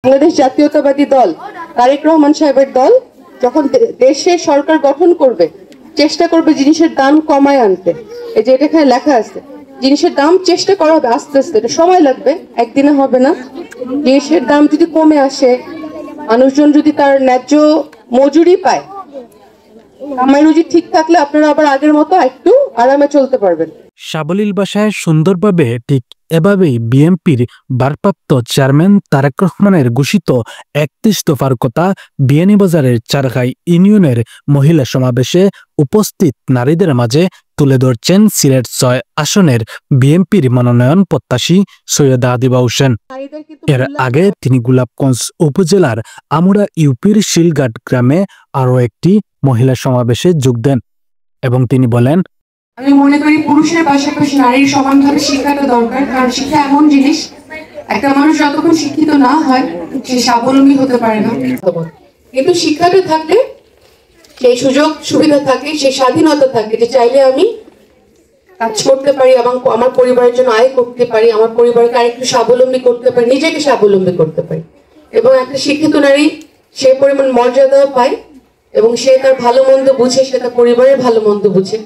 বাংলাদেশ জাতীয়তাবাদী দল তারেক রহমান সাহেবের দল যখন দেশে সরকার গঠন করবে চেষ্টা করবে জিনিসের দাম কমায় আনতে। এই যে এখানে লেখা আছে জিনিসের দাম চেষ্টা করা হবে আস্তে আস্তে, এটা সময় লাগবে, একদিনে হবে না। জিনিসের দাম যদি কমে আসে, মানুষজন যদি তার ন্যায্য মজুরি পায়, আমার রুজি ঠিক থাকলে আপনারা আবার আগের মতো একটু আরামে চলতে পারবেন। সাবলীল ভাষায় সুন্দরভাবে ঠিক এভাবেই বিএনপির ভারপ্রাপ্ত চেয়ারম্যান তারেক রহমানের ঘোষিত ৩১ দফার কথা বিয়ানীবাজারের চারখাই ইউনিয়নের মহিলা সমাবেশে উপস্থিত নারীদের মাঝে তুলে ধরছেন সিলেট-৬ আসনের বিএনপির মনোনয়ন প্রত্যাশী সৈয়দা আদিবা হোসেন। এর আগে তিনি গোলাপগঞ্জ উপজেলার আমুরা ইউপির শিলঘাট গ্রামে আরও একটি মহিলা সমাবেশে যোগ দেন এবং তিনি বলেন, আমি মনে করি পুরুষের পাশাপাশি নারীর সমানভাবে শিক্ষাটা দরকার। কারণ শিক্ষা এমন জিনিস, একটা মানুষ যতক্ষণ শিক্ষিত না হয় সে স্বাবলম্বী হতে পারে না। কিন্তু শিক্ষাটা থাকলে সেই সুযোগ সুবিধা থাকে, সেই স্বাধীনতা থাকে যে চাইলে আমি কাজ করতে পারি এবং আমার পরিবারের জন্য আয় করতে পারি, আমার পরিবারকে আরেকটু স্বাবলম্বী করতে পারি, নিজেকে স্বাবলম্বী করতে পারি। এবং একটা শিক্ষিত নারী সে পরিমাণ মর্যাদাও পায় এবং সে তার ভালো মন্দ বুঝে, সে তার পরিবারের ভালো মন্দ বুঝে।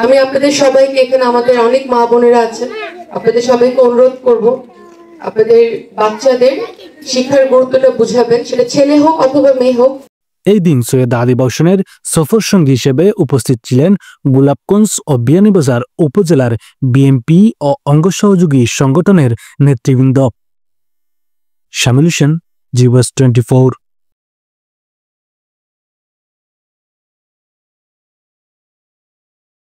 আমি আপনাদের সবাইকে, এখানে আমাদের অনেক মা বোনেরা আছেন, আপনাদের সবাইকে অনুরোধ করব আপনাদের বাচ্চাদের শিক্ষার গুরুত্বটা বুঝাবেন, সেটা ছেলে হোক অথবা মেয়ে হোক। এই দিন সৈয়দা আদিবা হোসেনের সফর সঙ্গী হিসেবে উপস্থিত ছিলেন গোলাপগঞ্জ ও বিয়ানীবাজার উপজেলার বিএনপি ও অঙ্গ সহযোগী সংগঠনের নেতৃবৃন্দ। শামিল হোসেন, জি ওয়াস 24।